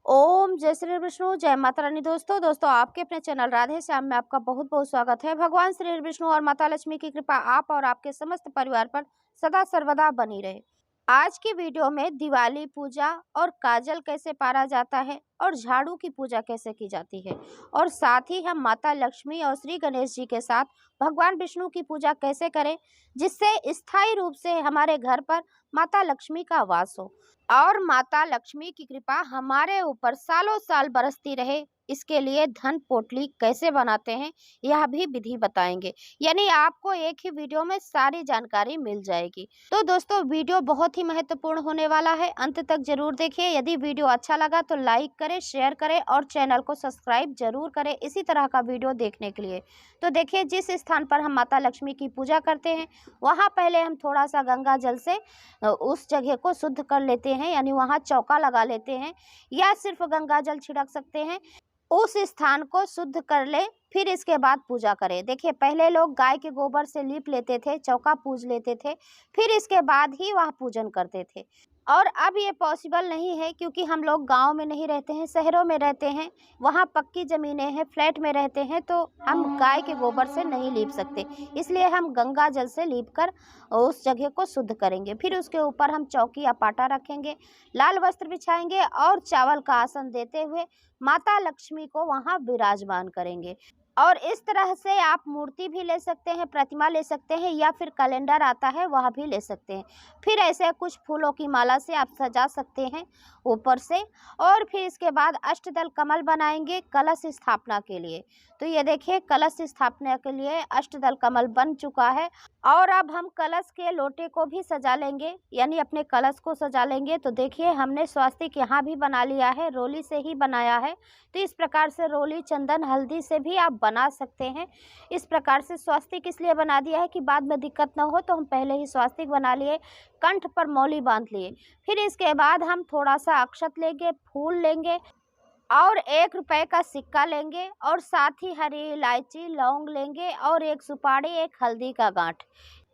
ओम जय श्री विष्णु जय माता रानी। दोस्तों आपके अपने चैनल राधे श्याम में आपका बहुत बहुत स्वागत है। भगवान श्री विष्णु और माता लक्ष्मी की कृपा आप और आपके समस्त परिवार पर सदा सर्वदा बनी रहे। आज की वीडियो में दिवाली पूजा और काजल कैसे पारा जाता है और झाड़ू की पूजा कैसे की जाती है और साथ ही हम माता लक्ष्मी और श्री गणेश जी के साथ भगवान विष्णु की पूजा कैसे करें जिससे स्थायी रूप से हमारे घर पर माता लक्ष्मी का वास हो और माता लक्ष्मी की कृपा हमारे ऊपर सालों साल बरसती रहे। इसके लिए धन पोटली कैसे बनाते हैं यह भी विधि बताएंगे, यानी आपको एक ही वीडियो में सारी जानकारी मिल जाएगी। तो दोस्तों वीडियो बहुत ही महत्वपूर्ण होने वाला है, अंत तक जरूर देखिए। यदि वीडियो अच्छा लगा तो लाइक करें, शेयर करें और चैनल को सब्सक्राइब जरूर करें इसी तरह का वीडियो देखने के लिए। तो देखिए, जिस स्थान पर हम माता लक्ष्मी की पूजा करते हैं वहाँ पहले हम थोड़ा सा गंगा जल से उस जगह को शुद्ध कर लेते हैं, यानी वहाँ चौका लगा लेते हैं या सिर्फ गंगा जल छिड़क सकते हैं। उस स्थान को शुद्ध कर ले, फिर इसके बाद पूजा करें। देखिए, पहले लोग गाय के गोबर से लीप लेते थे, चौका पूज लेते थे, फिर इसके बाद ही वह पूजन करते थे। और अब ये पॉसिबल नहीं है क्योंकि हम लोग गांव में नहीं रहते हैं, शहरों में रहते हैं, वहाँ पक्की ज़मीनें हैं, फ्लैट में रहते हैं, तो हम गाय के गोबर से नहीं लीप सकते। इसलिए हम गंगा जल से लीप कर उस जगह को शुद्ध करेंगे। फिर उसके ऊपर हम चौकी या पाटा रखेंगे, लाल वस्त्र बिछाएंगे और चावल का आसन देते हुए माता लक्ष्मी को वहाँ विराजमान करेंगे। और इस तरह से आप मूर्ति भी ले सकते हैं, प्रतिमा ले सकते हैं या फिर कैलेंडर आता है वह भी ले सकते हैं। फिर ऐसे कुछ फूलों की माला से आप सजा सकते हैं ऊपर से। और फिर इसके बाद अष्टदल कमल बनाएंगे कलश स्थापना के लिए। तो ये देखिए, कलश स्थापना के लिए अष्टदल कमल बन चुका है। और अब हम कलश के लोटे को भी सजा लेंगे, यानी अपने कलश को सजा लेंगे। तो देखिए, हमने स्वास्तिक यहाँ भी बना लिया है, रोली से ही बनाया है। तो इस प्रकार से रोली, चंदन, हल्दी से भी आप बना सकते हैं। इस प्रकार से स्वास्तिक इसलिए बना दिया है कि बाद में दिक्कत ना हो, तो हम पहले ही स्वास्तिक बना लिए, कंठ पर मौली बांध लिए। फिर इसके बाद हम थोड़ा सा अक्षत लेंगे, फूल लेंगे और 1 रुपए का सिक्का लेंगे और साथ ही हरी इलायची, लौंग लेंगे और एक सुपारी, एक हल्दी का गांठ।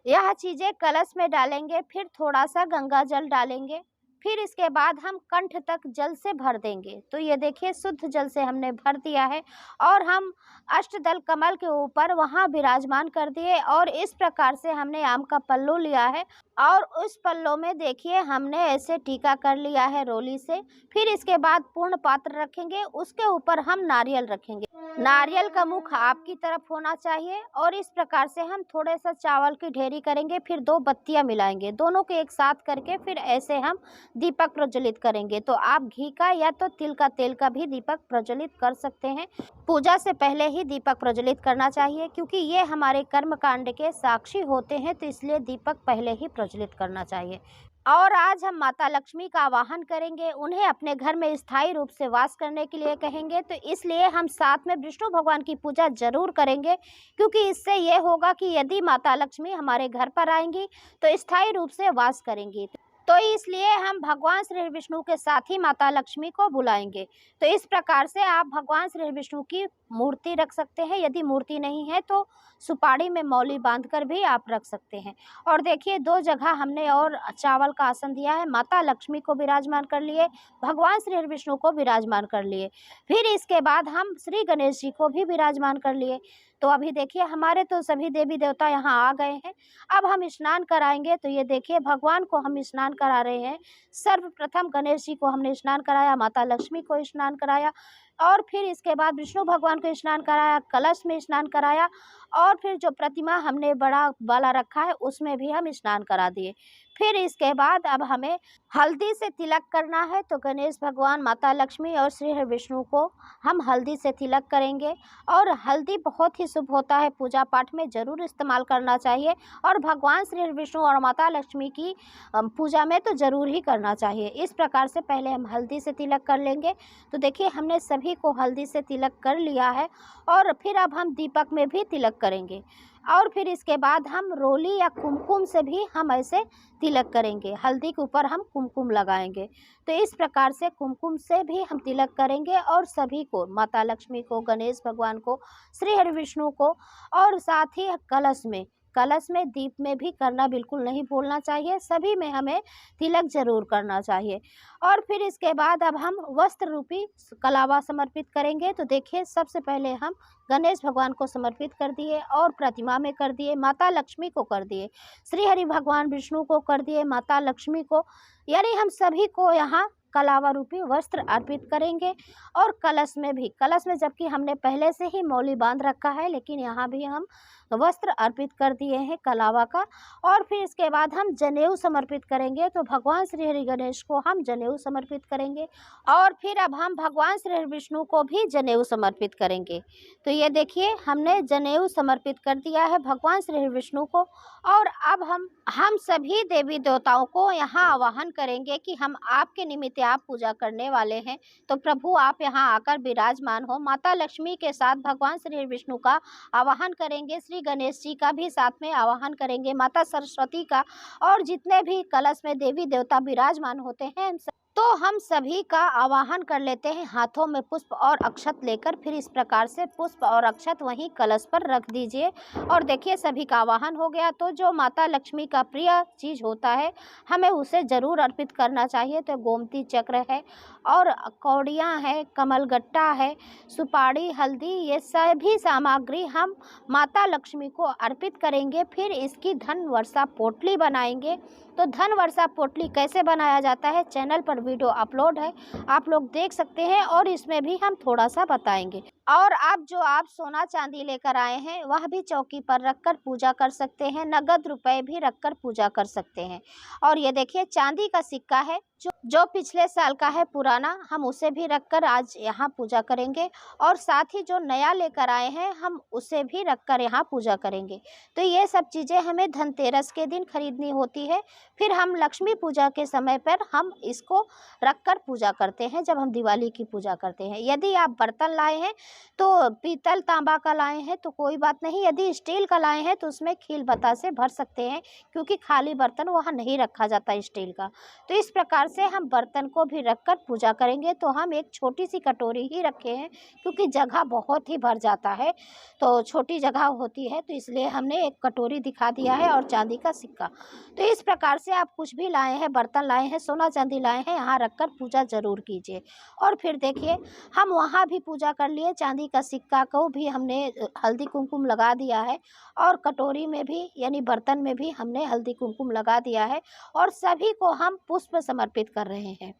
यह चीज़ें कलश में डालेंगे। फिर थोड़ा सा गंगा जल डालेंगे। फिर इसके बाद हम कंठ तक जल से भर देंगे। तो ये देखिए, शुद्ध जल से हमने भर दिया है और हम अष्टदल कमल के ऊपर वहाँ विराजमान कर दिए। और इस प्रकार से हमने आम का पल्लू लिया है और उस पल्लों में देखिए हमने ऐसे टीका कर लिया है रोली से। फिर इसके बाद पूर्ण पात्र रखेंगे, उसके ऊपर हम नारियल रखेंगे। नारियल का मुख आपकी तरफ होना चाहिए और इस प्रकार से हम थोड़े सा चावल की ढेरी करेंगे, फिर 2 बत्तियां मिलाएंगे, दोनों को एक साथ करके फिर ऐसे हम दीपक प्रज्वलित करेंगे। तो आप घी का या तो तिल का तेल का भी दीपक प्रज्वलित कर सकते हैं। पूजा से पहले ही दीपक प्रज्वलित करना चाहिए क्योंकि ये हमारे कर्म कांड के साक्षी होते हैं, तो इसलिए दीपक पहले ही प्रज्वलित करना चाहिए। और आज हम माता लक्ष्मी का आवाहन करेंगे, उन्हें अपने घर में स्थायी रूप से वास करने के लिए कहेंगे। तो इसलिए हम साथ में विष्णु भगवान की पूजा जरूर करेंगे क्योंकि इससे ये होगा कि यदि माता लक्ष्मी हमारे घर पर आएंगी तो स्थायी रूप से वास करेंगी। तो इसलिए हम भगवान श्री विष्णु के साथ ही माता लक्ष्मी को बुलाएंगे। तो इस प्रकार से आप भगवान श्री विष्णु की मूर्ति रख सकते हैं। यदि मूर्ति नहीं है तो सुपारी में मौली बांधकर भी आप रख सकते हैं। और देखिए, 2 जगह हमने और चावल का आसन दिया है, माता लक्ष्मी को विराजमान कर लिए, भगवान श्री विष्णु को विराजमान कर लिए। फिर इसके बाद हम श्री गणेश जी को भी विराजमान कर लिए। तो अभी देखिए, हमारे तो सभी देवी देवता यहाँ आ गए हैं। अब हम स्नान कराएंगे। तो ये देखिए, भगवान को हम स्नान करा रहे हैं। सर्वप्रथम गणेश जी को हमने स्नान कराया, माता लक्ष्मी को स्नान कराया और फिर इसके बाद विष्णु भगवान को स्नान कराया, कलश में स्नान कराया और फिर जो प्रतिमा हमने बड़ा वाला रखा है उसमें भी हम स्नान करा दिए। फिर इसके बाद अब हमें हल्दी से तिलक करना है। तो गणेश भगवान, माता लक्ष्मी और श्री विष्णु को हम हल्दी से तिलक करेंगे। और हल्दी बहुत ही शुभ होता है, पूजा पाठ में ज़रूर इस्तेमाल करना चाहिए और भगवान श्री विष्णु और माता लक्ष्मी की पूजा में तो ज़रूर ही करना चाहिए। इस प्रकार से पहले हम हल्दी से तिलक कर लेंगे। तो देखिए, हमने सभी को हल्दी से तिलक कर लिया है और फिर अब हम दीपक में भी तिलक करेंगे। और फिर इसके बाद हम रोली या कुमकुम से भी हम ऐसे तिलक करेंगे, हल्दी के ऊपर हम कुमकुम लगाएंगे। तो इस प्रकार से कुमकुम से भी हम तिलक करेंगे और सभी को, माता लक्ष्मी को, गणेश भगवान को, श्री हरि विष्णु को और साथ ही कलश में कलश में, दीप में भी करना बिल्कुल नहीं भूलना चाहिए। सभी में हमें तिलक जरूर करना चाहिए। और फिर इसके बाद अब हम वस्त्र रूपी कलावा समर्पित करेंगे। तो देखिए, सबसे पहले हम गणेश भगवान को समर्पित कर दिए और प्रतिमा में कर दिए, माता लक्ष्मी को कर दिए, श्री हरि भगवान विष्णु को कर दिए, माता लक्ष्मी को, यानी हम सभी को यहाँ कलावा रूपी वस्त्र अर्पित करेंगे। और कलश में भी, कलश में जबकि हमने पहले से ही मौली बांध रखा है, लेकिन यहाँ भी हम वस्त्र अर्पित कर दिए हैं कलावा का। और फिर इसके बाद हम जनेऊ समर्पित करेंगे। तो भगवान श्री हरि गणेश को हम जनेऊ समर्पित करेंगे और फिर अब हम भगवान श्री हरि विष्णु को भी जनेऊ समर्पित करेंगे। तो ये देखिए, हमने जनेऊ समर्पित कर दिया है भगवान श्री हरि विष्णु को। और अब हम सभी देवी देवताओं को यहाँ आवाहन करेंगे कि हम आपके निमित्त आप पूजा करने वाले हैं, तो प्रभु आप यहाँ आकर विराजमान हो। माता लक्ष्मी के साथ भगवान श्री हरि विष्णु का आवाहन करेंगे, श्री गणेश जी का भी साथ में आवाहन करेंगे, माता सरस्वती का, और जितने भी कलश में देवी देवता विराजमान होते हैं तो हम सभी का आवाहन कर लेते हैं हाथों में पुष्प और अक्षत लेकर। फिर इस प्रकार से पुष्प और अक्षत वहीं कलश पर रख दीजिए। और देखिए, सभी का आवाहन हो गया। तो जो माता लक्ष्मी का प्रिय चीज़ होता है हमें उसे ज़रूर अर्पित करना चाहिए। तो गोमती चक्र है और कौड़ियाँ है, कमलगट्टा है, सुपारी, हल्दी, ये सभी सामग्री हम माता लक्ष्मी को अर्पित करेंगे। फिर इसकी धन वर्षा पोटली बनाएंगे। तो धन वर्षा पोटली कैसे बनाया जाता है, चैनल पर वीडियो अपलोड है, आप लोग देख सकते हैं। और इसमें भी हम थोड़ा सा बताएंगे। और आप सोना चांदी लेकर आए हैं वह भी चौकी पर रखकर पूजा कर सकते हैं, नगद रुपए भी रखकर पूजा कर सकते हैं। और ये देखिए, चांदी का सिक्का है जो पिछले साल का है पुराना, हम उसे भी रखकर आज यहाँ पूजा करेंगे। और साथ ही जो नया लेकर आए हैं हम उसे भी रखकर यहाँ पूजा करेंगे। तो ये सब चीज़ें हमें धनतेरस के दिन खरीदनी होती है। फिर हम लक्ष्मी पूजा के समय पर हम इसको रखकर पूजा करते हैं, जब हम दिवाली की पूजा करते हैं। यदि आप बर्तन लाए हैं तो पीतल तांबा का लाए हैं तो कोई बात नहीं, यदि स्टील का लाए हैं तो उसमें खील बता से भर सकते हैं, क्योंकि खाली बर्तन वहाँ नहीं रखा जाता स्टील का। तो इस प्रकार से हम बर्तन को भी रखकर पूजा करेंगे। तो हम एक छोटी सी कटोरी ही रखे हैं, क्योंकि जगह बहुत ही भर जाता है, तो छोटी जगह होती है, तो इसलिए हमने एक कटोरी दिखा दिया है और चांदी का सिक्का। तो इस प्रकार से आप कुछ भी लाए हैं, बर्तन लाए हैं, सोना चांदी लाए हैं, यहाँ रखकर पूजा जरूर कीजिए। और फिर देखिए, हम वहाँ भी पूजा कर लिए, चांदी का सिक्का को भी हमने हल्दी कुमकुम लगा दिया है और कटोरी में भी यानी बर्तन में भी हमने हल्दी कुमकुम लगा दिया है। और सभी को हम पुष्प समर्पित कर रहे हैं।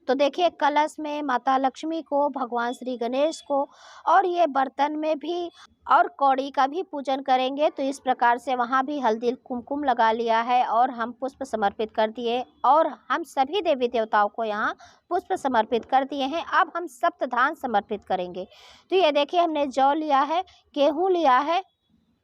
तो देखिए, कलश में माता लक्ष्मी को, भगवान श्री गणेश को, और ये बर्तन में भी और कौड़ी का भी पूजन करेंगे। तो इस प्रकार से वहाँ भी हल्दी कुमकुम लगा लिया है और हम पुष्प समर्पित कर दिए। और हम सभी देवी देवताओं को यहाँ पुष्प समर्पित कर दिए हैं। अब हम सप्तधान समर्पित करेंगे। तो ये देखिए, हमने जौ लिया है, गेहूँ लिया है,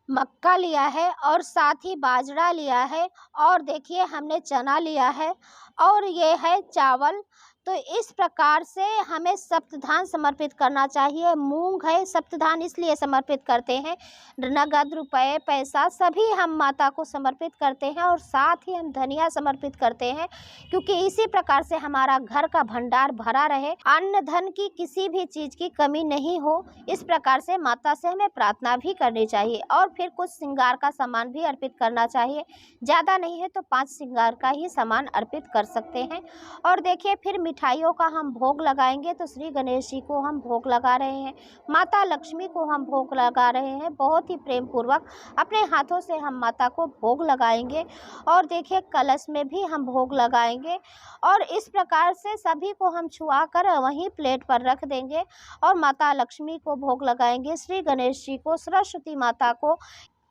मक्का लिया है और साथ ही बाजरा लिया है, और देखिए हमने चना लिया है, और ये है चावल। तो इस प्रकार से हमें सप्तधान समर्पित करना चाहिए। मूंग है, सप्तधान इसलिए समर्पित करते हैं, नगद रुपए पैसा सभी हम माता को समर्पित करते हैं। और साथ ही हम धनिया समर्पित करते हैं, क्योंकि इसी प्रकार से हमारा घर का भंडार भरा रहे, अन्न धन की किसी भी चीज़ की कमी नहीं हो। इस प्रकार से माता से हमें प्रार्थना भी करनी चाहिए। और फिर कुछ श्रृंगार का सामान भी अर्पित करना चाहिए, ज़्यादा नहीं है तो 5 श्रृंगार का ही सामान अर्पित कर सकते हैं। और देखिए, फिर मिठाइयों का हम भोग लगाएंगे। तो श्री गणेश जी को हम भोग लगा रहे हैं, माता लक्ष्मी को हम भोग लगा रहे हैं। बहुत ही प्रेम पूर्वक अपने हाथों से हम माता को भोग लगाएंगे। और देखिए, कलश में भी हम भोग लगाएंगे। और इस प्रकार से सभी को हम छुआ कर वहीं प्लेट पर रख देंगे और माता लक्ष्मी को भोग लगाएंगे, श्री गणेश जी को, सरस्वती माता को,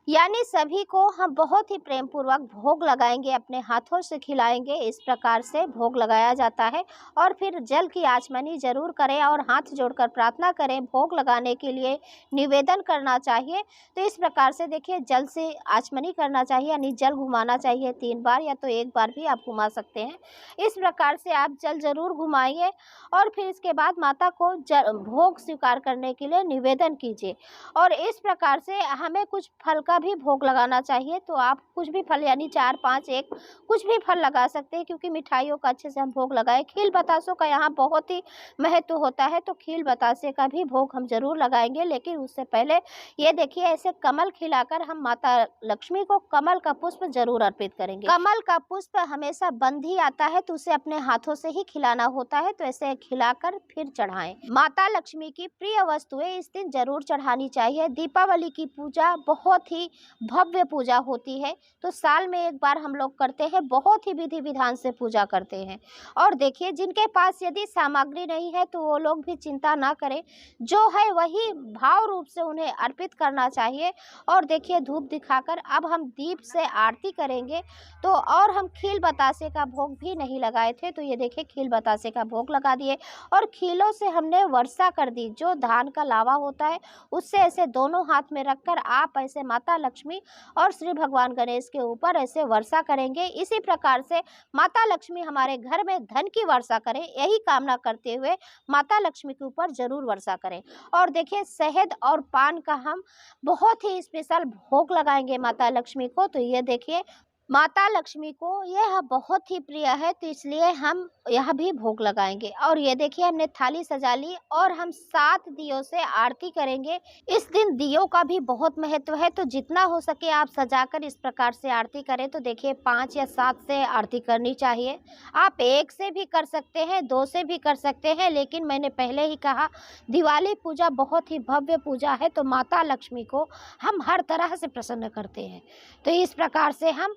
यानी सभी को हम बहुत ही प्रेम पूर्वक भोग लगाएंगे, अपने हाथों से खिलाएंगे। इस प्रकार से भोग लगाया जाता है। और फिर जल की आचमनी जरूर करें और हाथ जोड़कर प्रार्थना करें। भोग लगाने के लिए निवेदन करना चाहिए। तो इस प्रकार से देखिए, जल से आचमनी करना चाहिए, यानी जल घुमाना चाहिए 3 बार, या तो 1 बार भी आप घुमा सकते हैं। इस प्रकार से आप जल जरूर घुमाइए। और फिर इसके बाद माता को भोग स्वीकार करने के लिए निवेदन कीजिए। और इस प्रकार से हमें कुछ फल का का भी भोग लगाना चाहिए। तो आप कुछ भी फल यानी 4, 5, 1 कुछ भी फल लगा सकते हैं, क्योंकि मिठाइयों का अच्छे से हम भोग लगाएं। खील बतासों का यहाँ बहुत ही महत्व होता है, तो खील बतासे का भी भोग हम जरूर लगाएंगे। लेकिन उससे पहले ये देखिए, ऐसे कमल खिलाकर हम माता लक्ष्मी को कमल का पुष्प जरूर अर्पित करेंगे। कमल का पुष्प हमेशा बंद ही आता है, तो उसे अपने हाथों से ही खिलाना होता है। तो ऐसे खिलाकर फिर चढ़ाएं। माता लक्ष्मी की प्रिय वस्तुएं इस दिन जरूर चढ़ानी चाहिए। दीपावली की पूजा बहुत ही भव्य पूजा होती है, तो साल में एक बार हम लोग करते हैं, बहुत ही विधि विधान से पूजा करते हैं। और देखिए, जिनके पास यदि सामग्री नहीं है तो वो लोग भी चिंता ना करें, जो है वही भाव रूप से उन्हें अर्पित करना चाहिए। और देखिए, धूप दिखाकर अब हम दीप से आरती करेंगे। तो और हम खील बतासे का भोग भी नहीं लगाए थे, तो ये देखिए खील बतासे का भोग लगा दिए और खीलों से हमने वर्षा कर दी। जो धान का लावा होता है उससे ऐसे दोनों हाथ में रखकर आप ऐसे माता लक्ष्मी और श्री भगवान गणेश के ऊपर ऐसे वर्षा करेंगे। इसी प्रकार से माता लक्ष्मी हमारे घर में धन की वर्षा करें, यही कामना करते हुए माता लक्ष्मी के ऊपर जरूर वर्षा करें। और देखिए, शहद और पान का हम बहुत ही स्पेशल भोग लगाएंगे माता लक्ष्मी को। तो ये देखिए, माता लक्ष्मी को यह बहुत ही प्रिय है, तो इसलिए हम यह भी भोग लगाएंगे। और ये देखिए, हमने थाली सजा ली और हम 7 दियों से आरती करेंगे। इस दिन दियों का भी बहुत महत्व है, तो जितना हो सके आप सजाकर इस प्रकार से आरती करें। तो देखिए, 5 या 7 से आरती करनी चाहिए। आप 1 से भी कर सकते हैं, 2 से भी कर सकते हैं, लेकिन मैंने पहले ही कहा, दिवाली पूजा बहुत ही भव्य पूजा है, तो माता लक्ष्मी को हम हर तरह से प्रसन्न करते हैं। तो इस प्रकार से हम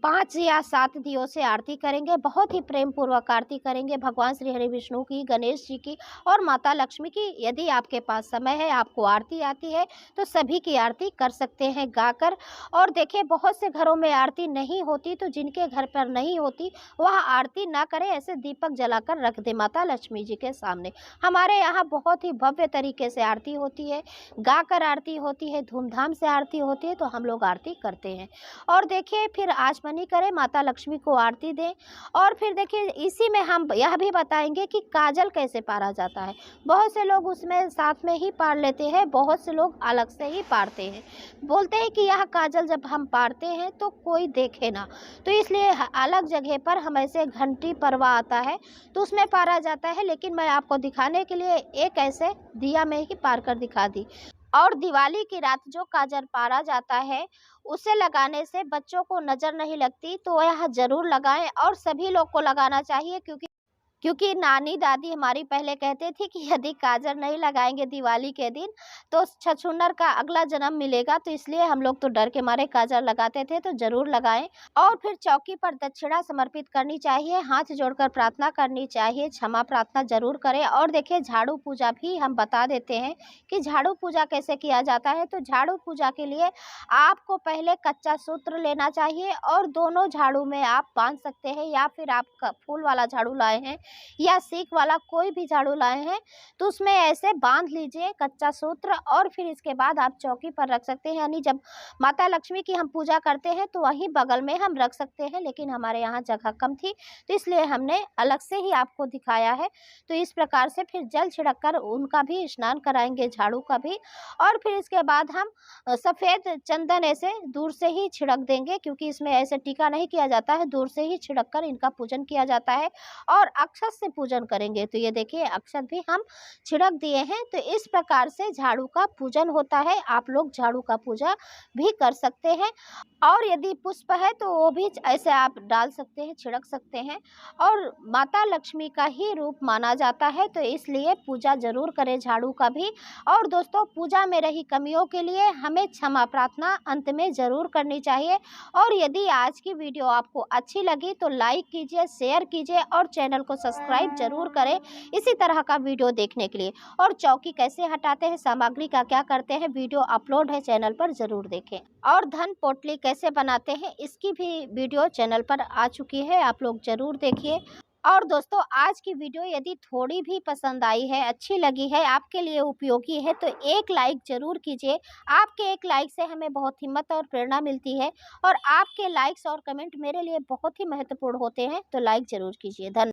5 या 7 दियों से आरती करेंगे। बहुत ही प्रेम पूर्वक आरती करेंगे भगवान श्री हरि विष्णु की, गणेश जी की और माता लक्ष्मी की। यदि आपके पास समय है, आपको आरती आती है, तो सभी की आरती कर सकते हैं गाकर। और देखिए, बहुत से घरों में आरती नहीं होती, तो जिनके घर पर नहीं होती वह आरती ना करें, ऐसे दीपक जलाकर रख दे माता लक्ष्मी जी के सामने। हमारे यहाँ बहुत ही भव्य तरीके से आरती होती है, गाकर आरती होती है, धूमधाम से आरती होती है, तो हम लोग आरती करते हैं। और देखिए, फिर आचमनी करें, माता लक्ष्मी को आरती दें। और फिर देखिए, इसी में हम यह भी बताएंगे कि काजल कैसे पारा जाता है। बहुत से लोग उसमें साथ में ही पार लेते हैं, बहुत से लोग अलग से ही पारते हैं। बोलते हैं कि यह काजल जब हम पारते हैं तो कोई देखे ना, तो इसलिए अलग जगह पर हम ऐसे घंटी परवा आता है तो उसमें पारा जाता है। लेकिन मैं आपको दिखाने के लिए एक ऐसे दिया में ही पार कर दिखा दी। और दिवाली की रात जो काजल पारा जाता है, उसे लगाने से बच्चों को नज़र नहीं लगती, तो यह ज़रूर लगाएं और सभी लोग को लगाना चाहिए। क्योंकि नानी दादी हमारी पहले कहते थी कि यदि काजल नहीं लगाएंगे दिवाली के दिन तो छछूंदर का अगला जन्म मिलेगा, तो इसलिए हम लोग तो डर के मारे काजल लगाते थे। तो जरूर लगाएं। और फिर चौकी पर दक्षिणा समर्पित करनी चाहिए, हाथ जोड़कर प्रार्थना करनी चाहिए, क्षमा प्रार्थना जरूर करें। और देखिए, झाड़ू पूजा भी हम बता देते हैं कि झाड़ू पूजा कैसे किया जाता है। तो झाड़ू पूजा के लिए आपको पहले कच्चा सूत्र लेना चाहिए और दोनों झाड़ू में आप बांध सकते हैं, या फिर आप फूल वाला झाड़ू लाए हैं या सीख वाला कोई भी झाड़ू लाए हैं तो उसमें ऐसे बांध लीजिए कच्चा सूत्र। और फिर इसके बाद आप चौकी पर रख सकते हैं, यानी जब माता लक्ष्मी की हम पूजा करते हैं तो वहीं बगल में हम रख सकते हैं, लेकिन हमारे यहाँ जगह कम थी तो इसलिए हमने अलग से ही आपको दिखाया है। तो इस प्रकार से फिर जल छिड़क कर उनका भी स्नान कराएंगे, झाड़ू का भी। और फिर इसके बाद हम सफ़ेद चंदन ऐसे दूर से ही छिड़क देंगे, क्योंकि इसमें ऐसे टीका नहीं किया जाता है, दूर से ही छिड़क कर इनका पूजन किया जाता है। और अक्षत से पूजन करेंगे। तो ये देखिए, अक्षत भी हम छिड़क दिए हैं। तो इस प्रकार से झाड़ू का पूजन होता है। आप लोग झाड़ू का पूजा भी कर सकते हैं। और यदि पुष्प है तो वो भी ऐसे आप डाल सकते हैं, छिड़क सकते हैं। और माता लक्ष्मी का ही रूप माना जाता है, तो इसलिए पूजा जरूर करें झाड़ू का भी। और दोस्तों, पूजा में रही कमियों के लिए हमें क्षमा प्रार्थना अंत में जरूर करनी चाहिए। और यदि आज की वीडियो आपको अच्छी लगी तो लाइक कीजिए, शेयर कीजिए और चैनल को सब्सक्राइब जरूर करें इसी तरह का वीडियो देखने के लिए। और चौकी कैसे हटाते हैं, सामग्री का क्या करते हैं, वीडियो अपलोड है चैनल पर, जरूर देखें। और धन पोटली कैसे बनाते हैं, इसकी भी वीडियो चैनल पर आ चुकी है, आप लोग जरूर देखिए। और दोस्तों, आज की वीडियो यदि थोड़ी भी पसंद आई है, अच्छी लगी है, आपके लिए उपयोगी है, तो एक लाइक जरूर कीजिए। आपके एक लाइक से हमें बहुत हिम्मत और प्रेरणा मिलती है, और आपके लाइक्स और कमेंट मेरे लिए बहुत ही महत्वपूर्ण होते हैं, तो लाइक जरूर कीजिए। धन्यवाद।